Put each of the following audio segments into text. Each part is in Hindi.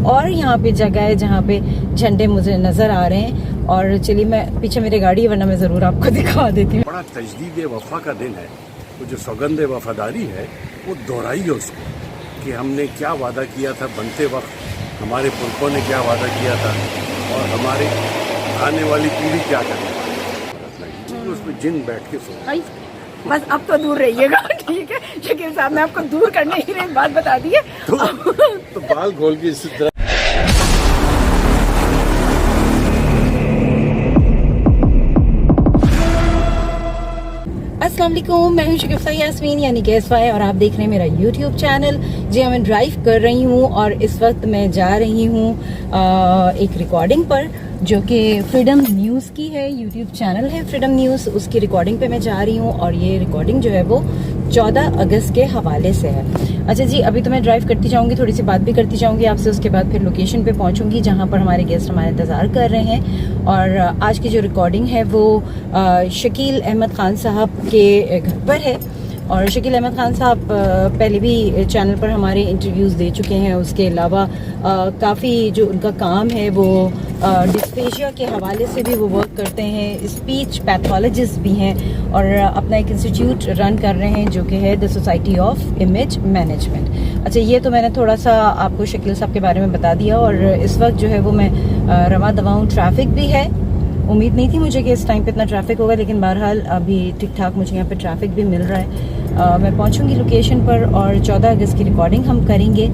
और यहाँ पे जगह है जहाँ पे झंडे मुझे नजर आ रहे हैं। और चलिए, मैं पीछे मेरी गाड़ी है, वरना मैं जरूर आपको दिखा देती हूँ। बड़ा तजदीद वफा का दिन है। वो जो सौगंद वफादारी है वो दोहराइए उसको, कि हमने क्या वादा किया था बनते वक्त, हमारे पुरखों ने क्या वादा किया था और हमारे आने वाली पीढ़ी क्या करने वाली है। उसमें जिन बैठ के सो बस अब तो दूर रहिएगा, ठीक है। शकील साहब ने आपको दूर करने के लिए एक बात बता दी है। तो बाल खोल के इसी तरह। अस्सलाम वालेकुम, मैं हूं शकीफ़ा यास्मीन यानी कि एसवाई, और आप देख रहे हैं मेरा यूट्यूब चैनल। जी हाँ, मैं ड्राइव कर रही हूँ और इस वक्त मैं जा रही हूँ एक रिकॉर्डिंग पर, जो कि फ्रीडम न्यूज़ की है। यूट्यूब चैनल है फ्रीडम न्यूज़, उसकी रिकॉर्डिंग पे मैं जा रही हूँ। और ये रिकॉर्डिंग जो है वो 14 अगस्त के हवाले से है। अच्छा जी, अभी तो मैं ड्राइव करती जाऊँगी, थोड़ी सी बात भी करती जाऊँगी आपसे। उसके बाद फिर लोकेशन पे पहुँचूँगी जहाँ पर हमारे गेस्ट हमारे इंतज़ार कर रहे हैं। और आज की जो रिकॉर्डिंग है वो शकील अहमद ख़ान साहब के घर पर है। और शकील अहमद ख़ान साहब पहले भी चैनल पर हमारे इंटरव्यूज़ दे चुके हैं। उसके अलावा काफ़ी जो उनका काम है वो डिस्पेशिया के हवाले से भी वो वर्क करते हैं। स्पीच पैथोलॉजिस्ट भी हैं और अपना एक इंस्टीट्यूट रन कर रहे हैं जो कि है the society of image management. अच्छा, ये तो मैंने थोड़ा सा आपको शकील साहब के बारे में बता दिया। और इस वक्त जो है वो मैं रवा दवा हूँ। ट्रैफिक भी है, उम्मीद नहीं थी मुझे कि इस टाइम पे इतना ट्रैफिक होगा, लेकिन बहरहाल अभी ठीक ठाक मुझे यहाँ पे ट्रैफिक भी मिल रहा है। मैं पहुँचूँगी लोकेशन पर और 14 अगस्त की रिकॉर्डिंग हम करेंगे।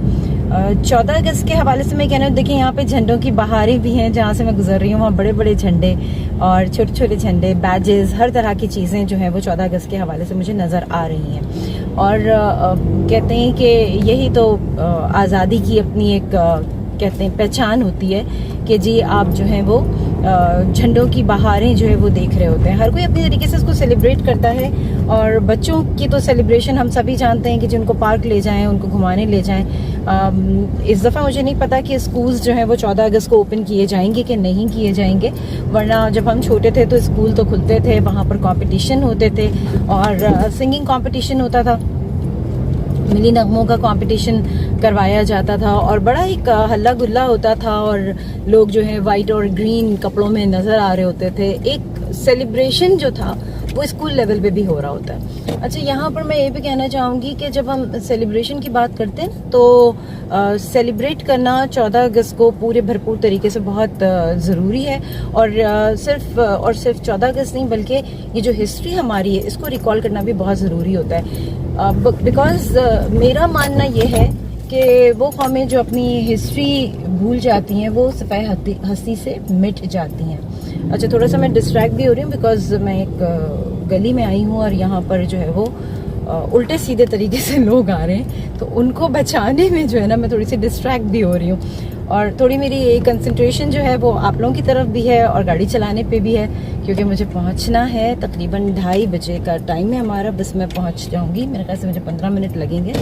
14 अगस्त के हवाले से मैं कहना हूँ, देखिए यहाँ पे झंडों की बहारें भी हैं। जहाँ से मैं गुजर रही हूँ वहाँ बड़े बड़े झंडे और छोटे छोटे झंडे, बैजेस, हर तरह की चीज़ें जो हैं वो 14 अगस्त के हवाले से मुझे नज़र आ रही हैं। और कहते हैं कि यही तो आज़ादी की अपनी एक कहते हैं पहचान होती है कि जी आप जो हैं वो झंडों की बहारें जो है वो देख रहे होते हैं। हर कोई अपनी तरीके से इसको सेलिब्रेट करता है। और बच्चों की तो सेलिब्रेशन हम सभी जानते हैं कि जिनको पार्क ले जाएं, उनको घुमाने ले जाएं। इस दफ़ा मुझे नहीं पता कि स्कूल्स जो हैं वो 14 अगस्त को ओपन किए जाएंगे कि नहीं किए जाएंगे, वरना जब हम छोटे थे तो स्कूल तो खुलते थे, वहाँ पर कॉम्पिटिशन होते थे और सिंगिंग कॉम्पिटिशन होता था, मिली नगमों का कंपटीशन करवाया जाता था और बड़ा एक हल्ला गुल्ला होता था और लोग जो है वाइट और ग्रीन कपड़ों में नज़र आ रहे होते थे। एक सेलिब्रेशन जो था वो स्कूल लेवल पे भी हो रहा होता है। अच्छा, यहाँ पर मैं ये भी कहना चाहूँगी कि जब हम सेलिब्रेशन की बात करते हैं तो सेलिब्रेट करना 14 अगस्त को पूरे भरपूर तरीके से बहुत ज़रूरी है। और सिर्फ 14 अगस्त नहीं, बल्कि ये जो हिस्ट्री हमारी है इसको रिकॉल करना भी बहुत ज़रूरी होता है। बिकॉज मेरा मानना ये है कि वो कौमें जो अपनी हिस्ट्री भूल जाती हैं वो सफ़ाई हस्ती से मिट जाती हैं। अच्छा, थोड़ा सा मैं डिस्ट्रैक्ट भी हो रही हूँ बिकॉज मैं एक गली में आई हूँ और यहाँ पर जो है वो उल्टे सीधे तरीके से लोग आ रहे हैं, तो उनको बचाने में जो है ना मैं थोड़ी सी डिस्ट्रैक्ट भी हो रही हूँ। और थोड़ी मेरी कंसंट्रेशन जो है वो आप लोगों की तरफ भी है और गाड़ी चलाने पे भी है, क्योंकि मुझे पहुंचना है। तकरीबन 2:30 बजे का टाइम है हमारा, बस मैं पहुंच जाऊंगी। मेरे ख्याल से मुझे 15 मिनट लगेंगे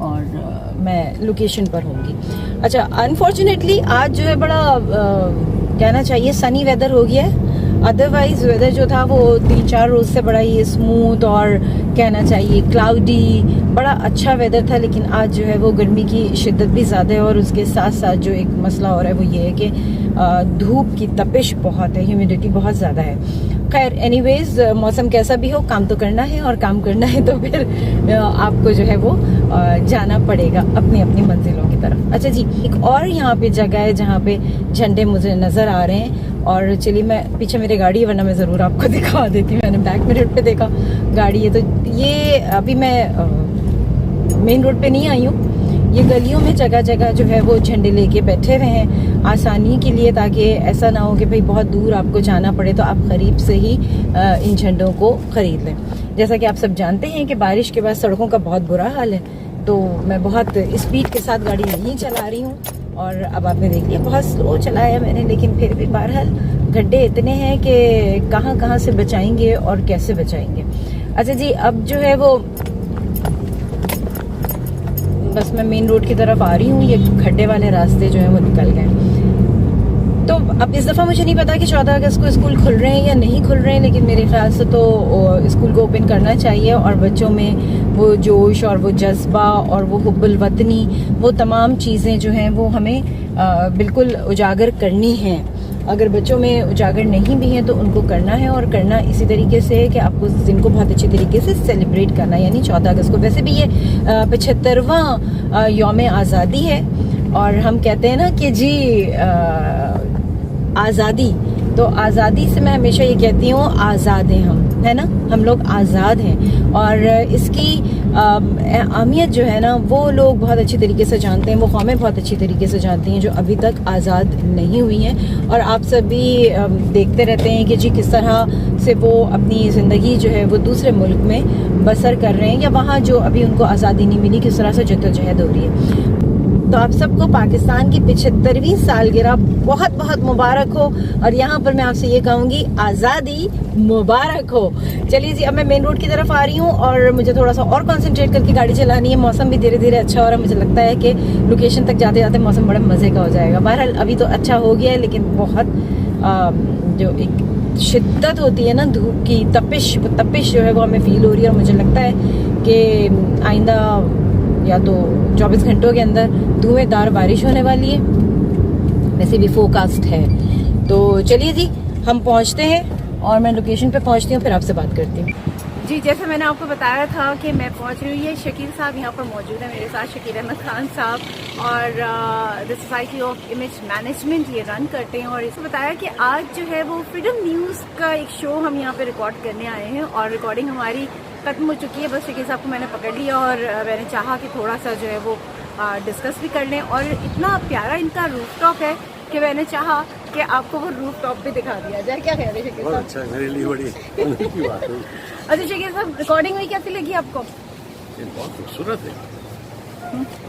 और मैं लोकेशन पर होंगी। अच्छा, अनफॉर्चुनेटली आज जो है बड़ा कहना चाहिए सनी वेदर हो गया है। अदरवाइज वेदर जो था वो 3-4 रोज से बड़ा ही स्मूथ और कहना चाहिए क्लाउडी, बड़ा अच्छा वेदर था। लेकिन आज जो है वो गर्मी की शिद्दत भी ज़्यादा है और उसके साथ साथ जो एक मसला हो रहा है वो ये है कि धूप की तपिश बहुत है, ह्यूमिडिटी बहुत ज़्यादा है। खैर एनीवेज, मौसम कैसा भी हो, काम तो करना है और काम करना है तो फिर आपको जो है वो जाना पड़ेगा अपनी अपनी मंजिलों की तरफ। अच्छा जी, एक और यहाँ पे जगह है जहाँ पे झंडे मुझे नज़र आ रहे हैं। और चलिए, मैं पीछे मेरी गाड़ी है, वरना मैं ज़रूर आपको दिखा देती हूँ। मैंने बैक मिरर पे देखा गाड़ी है, तो ये अभी मैं मेन रोड पे नहीं आई हूँ। ये गलियों में जगह जगह जो है वो झंडे लेके बैठे हुए हैं आसानी के लिए, ताकि ऐसा ना हो कि भाई बहुत दूर आपको जाना पड़े, तो आप करीब से ही इन झंडों को खरीद लें। जैसा कि आप सब जानते हैं कि बारिश के बाद सड़कों का बहुत बुरा हाल है, तो मैं बहुत स्पीड के साथ गाड़ी नहीं चला रही हूँ। और अब आपने देख लिया बहुत स्लो चलाया मैंने, लेकिन फिर भी बहरहाल गड्ढे इतने हैं कि कहाँ कहाँ से बचाएंगे और कैसे बचाएंगे। अच्छा जी, अब जो है वो बस मैं मेन रोड की तरफ आ रही हूँ। ये खड्डे वाले रास्ते जो हैं वो निकल गए। तो अब इस दफ़ा मुझे नहीं पता कि 14 अगस्त को स्कूल खुल रहे हैं या नहीं खुल रहे हैं, लेकिन मेरे ख्याल से तो स्कूल को ओपन करना चाहिए और बच्चों में वो जोश और वो जज्बा और वो हुब्बुल वतनी, वो तमाम चीज़ें जो हैं वो हमें बिल्कुल उजागर करनी है। अगर बच्चों में उजागर नहीं भी है तो उनको करना है, और करना इसी तरीके से है कि आपको उस दिन को बहुत अच्छे तरीके से सेलिब्रेट करना है, यानी 14 अगस्त को। वैसे भी ये 75वां यौम आज़ादी है, और हम कहते हैं ना कि जी आज़ादी, तो आज़ादी से मैं हमेशा ये कहती हूँ आज़ाद हैं हम, है ना, हम लोग आज़ाद हैं। और इसकी अहमियत जो है ना वो लोग बहुत अच्छी तरीके से जानते हैं, वो कौमें बहुत अच्छी तरीके से जानती हैं जो अभी तक आज़ाद नहीं हुई हैं। और आप सभी देखते रहते हैं कि जी किस तरह से वो अपनी ज़िंदगी जो है वो दूसरे मुल्क में बसर कर रहे हैं, या वहाँ जो अभी उनको आज़ादी नहीं मिली किस तरह से जद्दोजहद हो रही है। तो आप सबको पाकिस्तान की 75वीं सालगिरह बहुत बहुत मुबारक हो, और यहाँ पर मैं आपसे ये कहूँगी आज़ादी मुबारक हो। चलिए जी, अब मैं मेन रोड की तरफ आ रही हूँ, और मुझे थोड़ा सा और कंसंट्रेट करके गाड़ी चलानी है। मौसम भी धीरे धीरे अच्छा हो रहा है, मुझे लगता है कि लोकेशन तक जाते जाते मौसम बड़ा मज़े का हो जाएगा। बहरहाल अभी तो अच्छा हो गया है, लेकिन बहुत जो एक शिद्दत होती है ना धूप की, तपिश, वो तपिश जो है वो हमें फील हो रही है। और मुझे लगता है कि आइंदा या तो 24 घंटों के अंदर धुएंधार बारिश होने वाली है, वैसे भी फोरकास्ट है। तो चलिए जी, हम पहुंचते हैं और मैं लोकेशन पे पहुंचती हूँ, फिर आपसे बात करती हूँ। जी, जैसे मैंने आपको बताया था कि मैं पहुंच रही हूँ, ये शकील साहब यहाँ पर मौजूद है मेरे साथ, शकील अहमद खान साहब, और the society of image management ये रन करते हैं। और इसको बताया कि आज जो है वो फ्रीडम न्यूज़ का एक शो हम यहाँ पे रिकॉर्ड करने आए हैं, और रिकॉर्डिंग हमारी खत्म हो चुकी है। बस शकील साहब को मैंने पकड़ लिया, और मैंने चाहा कि थोड़ा सा जो है वो डिस्कस भी कर लें। और इतना प्यारा इनका रूफटॉप है कि मैंने चाहा कि आपको वो रूफटॉप भी दिखा दिया जाए। क्या कह रहे हैं शकील साहब? अच्छा, मेरे लिए बड़ी की बात है। अच्छा शकील साहब, रिकॉर्डिंग हुई, कैसी लगी आपको? ये बहुत खूबसूरत है,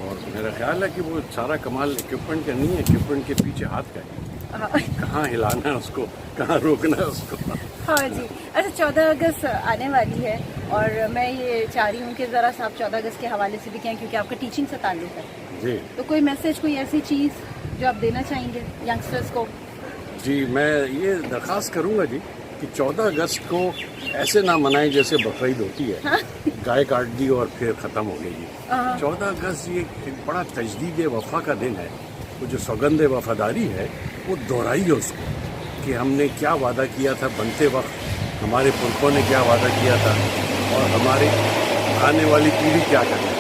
और मेरा ख्याल है कि वो सारा कमाल इक्विपमेंट का नहीं है, इक्विपमेंट के पीछे हाथ का है। कहाँ हिलाना है उसको, कहाँ रोकना है उसको। हाँ जी। अच्छा, 14 अगस्त आने वाली है, और मैं ये चाह रही हूँ कि ज़रा सा आप 14 अगस्त के हवाले से भी कहें, क्योंकि आपका टीचिंग से ताल्लुक़ है जी। तो कोई मैसेज, कोई ऐसी चीज़ जो आप देना चाहेंगे यंगस्टर्स को? जी, मैं ये दरख्वास्त करूँगा जी कि 14 अगस्त को ऐसे ना मनाएं जैसे बकरीद होती है। हाँ? गाय काट दी और फिर ख़त्म हो गई जी। 14 अगस्त ये एक बड़ा तजदीद वफा का दिन है। वो जो सौगंध वफादारी है वो दोहराइए उसको, कि हमने क्या वादा किया था बनते वक्त, हमारे पुरखों ने क्या वादा किया था, और हमारी आने वाली पीढ़ी क्या करेगी।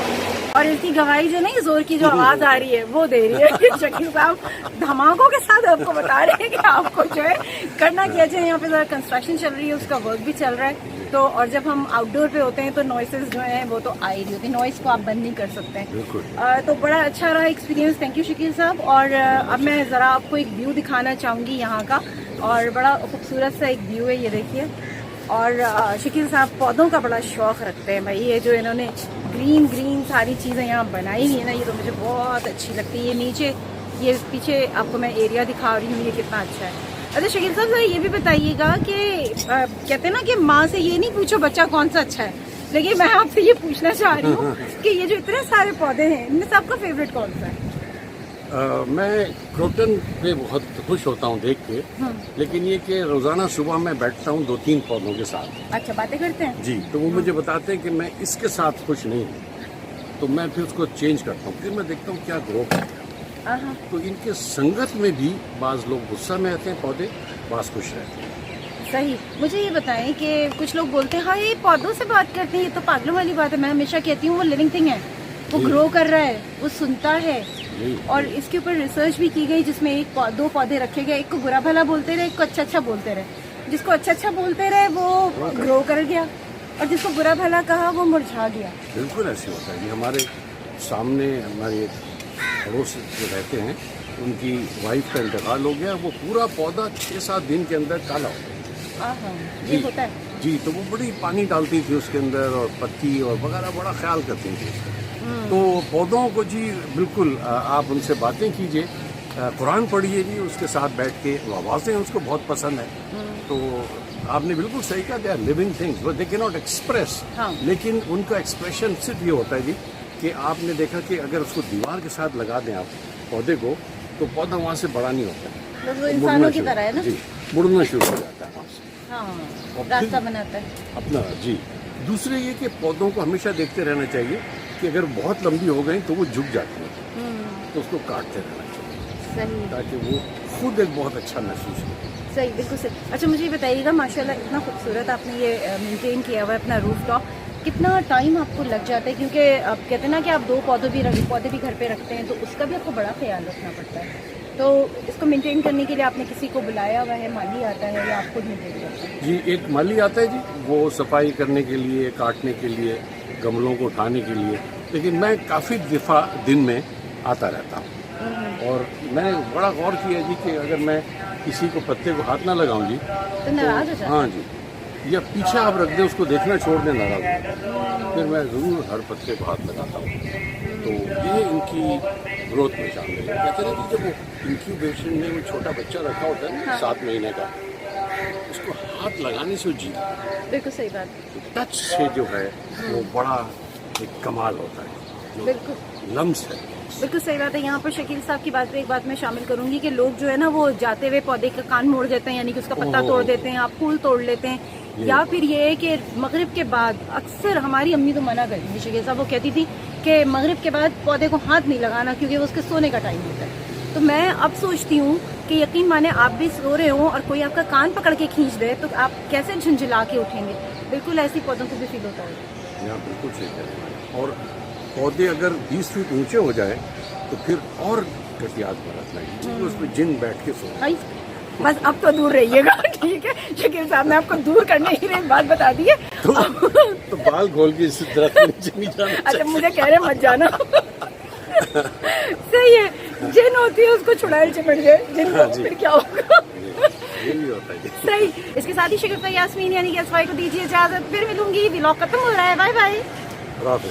और इसकी गवाही जो नहीं, जोर की जो आवाज आ रही है वो दे रही है शकील साहब धमाकों के साथ आपको बता रहे हैं कि आपको जो है करना क्या चाहिए। यहाँ पे जरा कंस्ट्रक्शन चल रही है, उसका वर्क भी चल रहा है, तो और जब हम आउटडोर पे होते हैं तो नॉइसेस जो हैं वो तो आ ही रही होती है, नॉइस को आप बंद नहीं कर सकते हैं। तो बड़ा अच्छा रहा एक्सपीरियंस, थैंक यू शकील साहब। और अब मैं ज़रा आपको एक व्यू दिखाना चाहूँगी यहाँ का, और बड़ा खूबसूरत सा एक व्यू है, ये देखिए। और शकील साहब पौधों का बड़ा शौक़ रखते हैं भाई, ये जो इन्होंने ग्रीन ग्रीन सारी चीज़ें यहाँ बनाई हुई है ना, ये तो मुझे बहुत अच्छी लगती है। ये नीचे, ये पीछे आपको मैं एरिया दिखा रही हूँ, ये कितना अच्छा है। अच्छा शकील साहब, ये भी बताइएगा कि कहते हैं ना कि माँ से ये नहीं पूछो बच्चा कौन सा अच्छा है, लेकिन मैं आपसे ये पूछना चाह रही हूँ कि ये जो इतने सारे पौधे हैं इनमें से आपका फेवरेट कौन सा है? मैं क्रोटन पे बहुत खुश होता हूँ देख के, लेकिन ये कि रोज़ाना सुबह मैं बैठता हूँ 2-3 पौधों के साथ। अच्छा, बातें करते हैं जी, तो वो मुझे बताते हैं कि मैं इसके साथ खुश नहीं हूँ, तो मैं फिर उसको चेंज करता हूँ, फिर मैं देखता हूँ क्या ग्रो करता है। तो इनके संगत में भी बाज़ लोग गुस्सा में रहते हैं पौधे, बाज़ खुश रहते हैं। सही। मुझे ये बताएं कि कुछ लोग बोलते हैं हाँ ये पौधों से बात करते हैं, ये तो पागलों वाली बात है। मैं हमेशा कहती हूँ वो लिविंग थिंग है, वो ग्रो कर रहा है, वो सुनता है। और इसके ऊपर रिसर्च भी की गई जिसमें 1-2 पौधे रखे गए, एक को बुरा भला बोलते रहे, एक को अच्छा अच्छा बोलते रहे। जिसको अच्छा अच्छा बोलते रहे वो ग्रो कर गया, और जिसको बुरा भला कहा वो मुरझा गया। बिल्कुल ऐसे होता है। ये हमारे सामने हमारे पड़ोस जो रहते हैं उनकी वाइफ का इंतकाल हो गया, वो पूरा पौधा 6-7 दिन के अंदर काला हो गया। ये होता है जी, तो वो बड़ी पानी डालती थी उसके अंदर, और पत्ती और वगैरह बड़ा ख्याल करती थी उसका। तो पौधों को जी बिल्कुल आप उनसे बातें कीजिए, कुरान पढ़िए जी उसके साथ बैठ के, आवाज़ें उसको बहुत पसंद है। तो आपने बिल्कुल सही कहा, they are living things, they can not express, लेकिन उनका एक्सप्रेशन सिर्फ ये होता है जी कि आपने देखा कि अगर उसको दीवार के साथ लगा दें आप पौधे को, तो पौधा वहाँ से बड़ा नहीं होता, तो इंसानों की तरह है ना जी, मुड़ना शुरू हो जाता है वहाँ से, रास्ता बनाता है अपना। जी, दूसरे ये कि पौधों को हमेशा देखते रहना चाहिए कि अगर बहुत लंबी हो गई तो वो झुक जाती है, तो उसको काटते रहना चाहिए। सही ताकि वो खुद एक बहुत अच्छा महसूस करे। सही, बिल्कुल सही। अच्छा मुझे ये बताइएगा, माशाल्लाह इतना खूबसूरत आपने ये मेंटेन किया हुआ है अपना रूफ टॉप, कितना टाइम आपको लग जाता है? क्योंकि आप कहते हैं ना कि आप 2 पौधे भी घर पे रखते हैं, तो उसका भी आपको बड़ा ख्याल रखना पड़ता है। तो इसको मेंटेन करने के लिए आपने किसी को बुलाया हुआ है, माली आता है या आप खुद मेंटेन करते हैं? जी, एक माली आता है जी, वो सफाई करने के लिए, काटने के लिए, गमलों को उठाने के लिए, लेकिन मैं काफ़ी दफ़ा दिन में आता रहता हूँ। और मैं बड़ा गौर किया जी कि अगर मैं किसी को पत्ते को हाथ ना लगाऊं जी तो नाराज हो जाते हैं? हाँ जी, या पीछे आप रख दें, उसको देखना छोड़ दें, नाराज हो, फिर मैं ज़रूर हर पत्ते को हाथ लगाता हूँ। तो ये इनकी ग्रोथ में शामिल है। कहते हैं कि जब वो इंक्यूबेशन में वो छोटा बच्चा रखा होता है ना, 7 महीने का, उसको हाथ लगाने से वो जीता है। बिल्कुल सही बात, टच से जो है वो बड़ा एक कमाल होता है, जो बिल्कुल लम्स है। बिल्कुल सही बात है। यहाँ पर शकील साहब की बात पे एक बात मैं शामिल करूंगी कि लोग जो है ना वो जाते हुए पौधे का कान मोड़ देते हैं, यानी कि उसका पत्ता तोड़ देते हैं, आप फूल तोड़ लेते हैं, या फिर ये है कि मगरिब के बाद अक्सर हमारी अम्मी तो मना करती थी शकील साहब, वो कहती थी कि मगरिब के बाद पौधे को हाथ नहीं लगाना क्योंकि वो उसके सोने का टाइम होता है। तो मैं अब सोचती हूँ कि यकीन माने आप भी सो रहे हो और कोई आपका कान पकड़ के खींच दे तो आप कैसे झुंझुला के उठेंगे? बिल्कुल ऐसी पौधों को भी फील होता है। यहाँ बिल्कुल सही कह रहे हैं। और पौधे अगर 20 फीट ऊंचे हो जाए तो फिर और एहतियात बरतना है, क्योंकि उसमें जिन बैठ के सो। बस अब तो दूर रहिएगा, ठीक है शकील साहब, ने आपको दूर करने के लिए एक बात बता दी है। तो बाल खोल के इस दरख्त के नीचे नहीं जाना चाहिए। अच्छा मुझे कह रहे मत जाना। सही है, जिन होती है उसको छुड़ाए चिपट जाए, जिन हाँ जी। फिर क्या होगा? ये भी होता है। सही। इसके साथ ही शकील यास्मीन यानी कि SY को दीजिए इजाजत, फिर मिलूंगी, व्लॉग खत्म हो रहा है, बाय बाय। रात